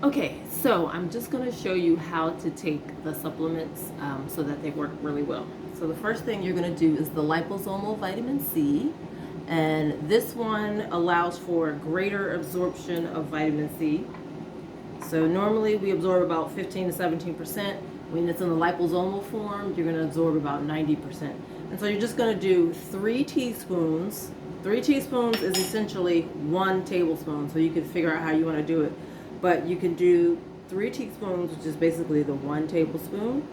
Okay, so I'm just going to show you how to take the supplements so that they work really well. So the first thing you're going to do is the liposomal vitamin C. And this one allows for greater absorption of vitamin C. So normally we absorb about 15 to 17%. When it's in the liposomal form, you're going to absorb about 90%. And so you're just going to do 3 teaspoons. 3 teaspoons is essentially 1 tablespoon. So you can figure out how you want to do it. But you can do 3 teaspoons, which is basically the 1 tablespoon.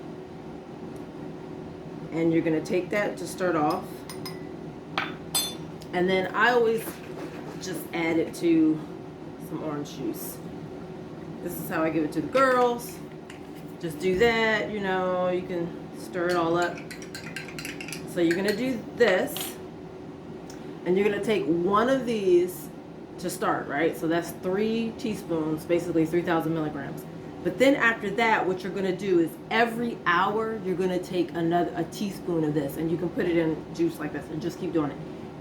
And you're going to take that to start off. And then I always just add it to some orange juice. This is how I give it to the girls. Just do that, you know, you can stir it all up. So you're going to do this. And you're going to take one of these to start, right? So that's 3 teaspoons, basically 3,000 milligrams. But then after that, what you're going to do is every hour, you're going to take a teaspoon of this. And you can put it in juice like this and just keep doing it.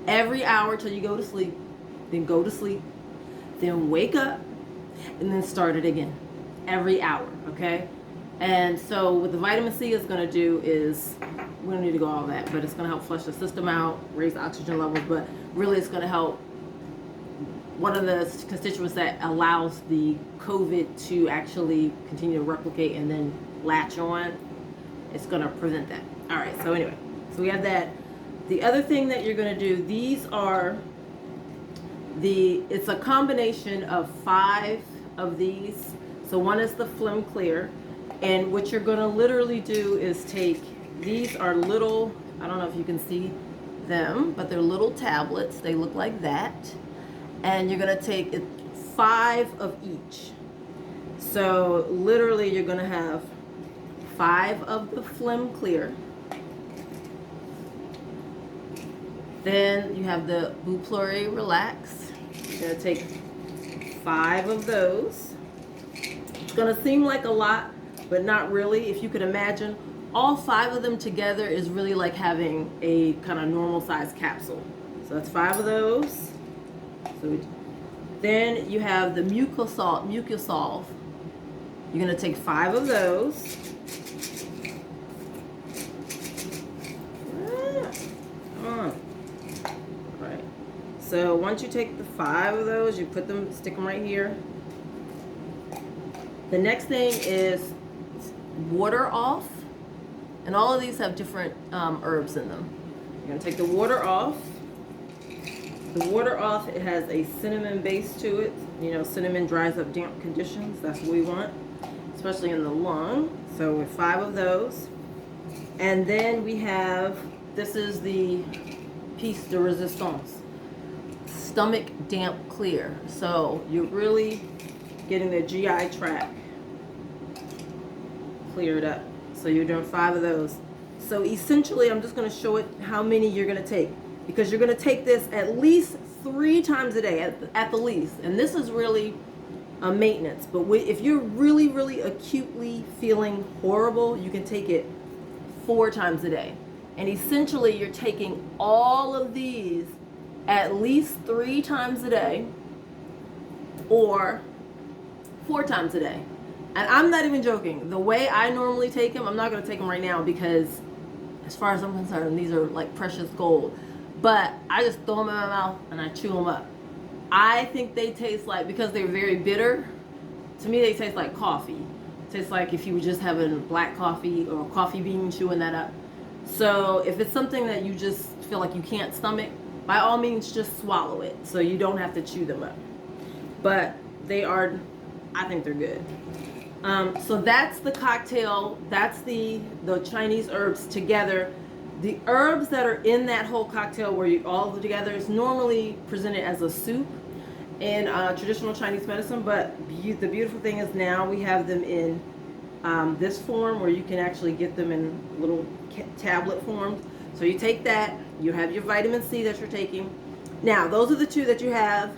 Every hour till you go to sleep. Then go to sleep. Then wake up. And then start it again. Every hour, okay? And so what the vitamin C is going to do is, we don't need to go all that, but it's going to help flush the system out, raise the oxygen levels, but really it's going to help one of the constituents that allows the COVID to actually continue to replicate and then latch on. It's going to prevent that. All right, so anyway, so we have that. The other thing that you're going to do, these are it's a combination of 5 of these. So one is the Phlegm Clear. And what you're going to literally do is take, these are little, I don't know if you can see them, but they're little tablets. They look like that. And you're going to take 5 of each. So literally you're going to have 5 of the Phlegm Clear. Then you have the Buplure Relax. You're going to take 5 of those. It's going to seem like a lot, but not really. If you could imagine, all 5 of them together is really like having a kind of normal size capsule. So that's 5 of those. Then you have the Mucosolve. You're going to take 5 of those. Right. So once you take the 5 of those, you put them, stick them right here. The next thing is water off. And all of these have different herbs in them. You're going to take the water off. The water off, it has a cinnamon base to it. You know, cinnamon dries up damp conditions. That's what we want, especially in the lung. So with 5 of those. And then we have, this is the piece de resistance. Stomach damp clear. So you're really getting the GI tract cleared up. So you're doing 5 of those. So essentially, I'm just going to show it how many you're going to take. Because you're going to take this at least 3 times a day, at the least. And this is really a maintenance. But if you're really, really acutely feeling horrible, you can take it 4 times a day. And essentially, you're taking all of these at least 3 times a day or 4 times a day. And I'm not even joking. The way I normally take them, I'm not going to take them right now because as far as I'm concerned, these are like precious gold. But I just throw them in my mouth and I chew them up. I think they taste like, because they're very bitter, to me they taste like coffee. It tastes like if you were just having black coffee or coffee bean, chewing that up. So if it's something that you just feel like you can't stomach, by all means just swallow it so you don't have to chew them up. But they are, I think they're good. So that's the cocktail. That's the Chinese herbs together. The herbs that are in that whole cocktail where you all together is normally presented as a soup in traditional Chinese medicine, but the beautiful thing is now we have them in this form where you can actually get them in little tablet forms. So you take that, you have your vitamin C that you're taking. Now, those are the 2 that you have.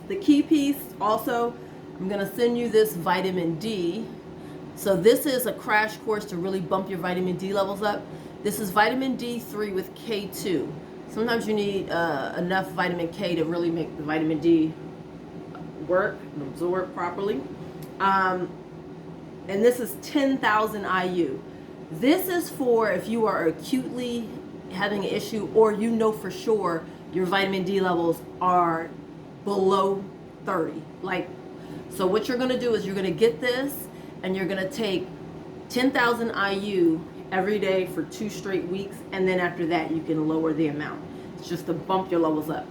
The key piece also, I'm going to send you this vitamin D. So this is a crash course to really bump your vitamin D levels up. This is vitamin D3 with K2. Sometimes you need enough vitamin K to really make the vitamin D work and absorb properly. And this is 10,000 IU. This is for if you are acutely having an issue, or you know for sure your vitamin D levels are below 30. Like, so what you're gonna do is you're gonna get this and you're gonna take 10,000 IU every day for 2 straight weeks, and then after that you can lower the amount. It's just to bump your levels up.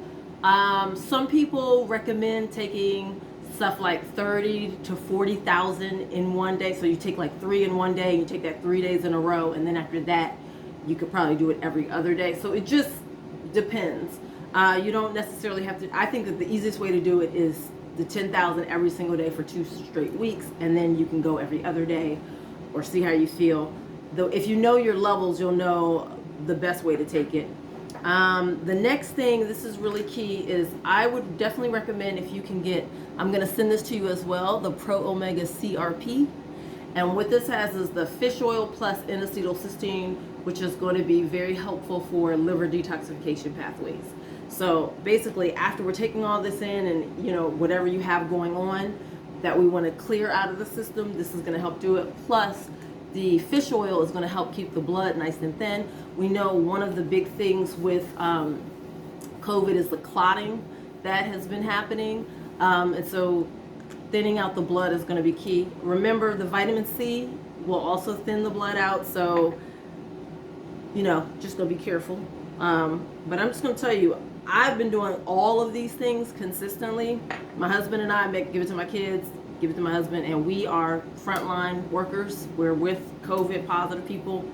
Some people recommend taking stuff like 30 to 40,000 in one day. So you take like 3 in one day, and you take that 3 days in a row, and then after that you could probably do it every other day. So it just depends. You don't necessarily have to. I think that the easiest way to do it is the 10,000 every single day for 2 straight weeks, and then you can go every other day or see how you feel. Though if you know your levels, you'll know the best way to take it. The next thing, this is really key, is I would definitely recommend, if you can get, I'm going to send this to you as well, the Pro Omega CRP. And what this has is the fish oil plus N-acetylcysteine, which is going to be very helpful for liver detoxification pathways. So basically, after we're taking all this in, and you know, whatever you have going on that we want to clear out of the system, this is going to help do it. Plus, the fish oil is going to help keep the blood nice and thin. We know one of the big things with COVID is the clotting that has been happening. And so thinning out the blood is going to be key. Remember, the vitamin C will also thin the blood out. So, you know, just going to be careful. But I'm just going to tell you, I've been doing all of these things consistently. My husband and I give it to my kids, give it to my husband, and we are frontline workers. We're with COVID positive people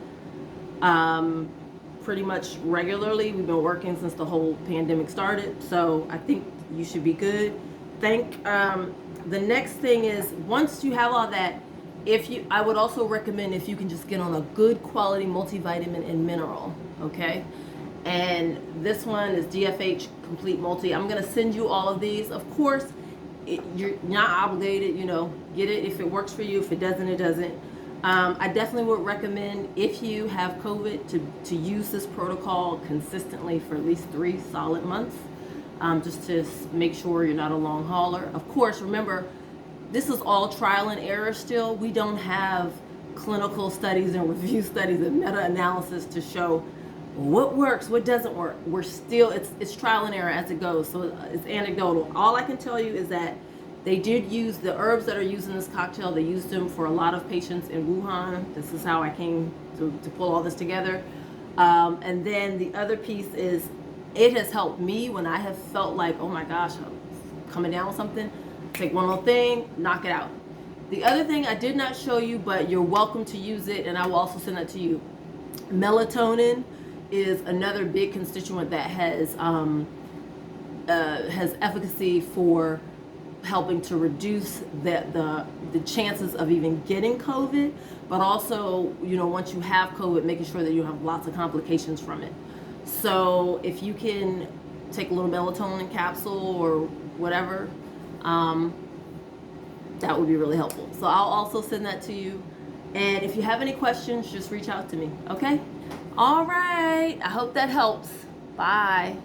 pretty much regularly. We've been working since the whole pandemic started, so I think you should be good. The next thing is, once you have all that, I would also recommend if you can just get on a good quality multivitamin and mineral, okay? And this one is DFH Complete Multi. I'm gonna send you all of these. Of course, you're not obligated, you know, get it if it works for you. If it doesn't, it doesn't. I definitely would recommend, if you have COVID, to use this protocol consistently for at least 3 solid months, just to make sure you're not a long hauler. Of course, remember, this is all trial and error still. We don't have clinical studies and review studies and meta-analysis to show what works, what doesn't work. We're still, it's trial and error as it goes, so it's anecdotal. All I can tell you is that they did use the herbs that are used in this cocktail. They used them for a lot of patients in Wuhan. This is how I came to pull all this together. And then the other piece is, it has helped me when I have felt like, oh my gosh, I'm coming down with something. Take one little thing, knock it out. The other thing I did not show you, but you're welcome to use it, and I will also send that to you. Melatonin is another big constituent that has efficacy for helping to reduce the chances of even getting COVID, but also, you know, once you have COVID, making sure that you have lots of complications from it. So if you can take a little melatonin capsule or whatever, that would be really helpful. So I'll also send that to you. And if you have any questions, just reach out to me, okay? All right, I hope that helps. Bye.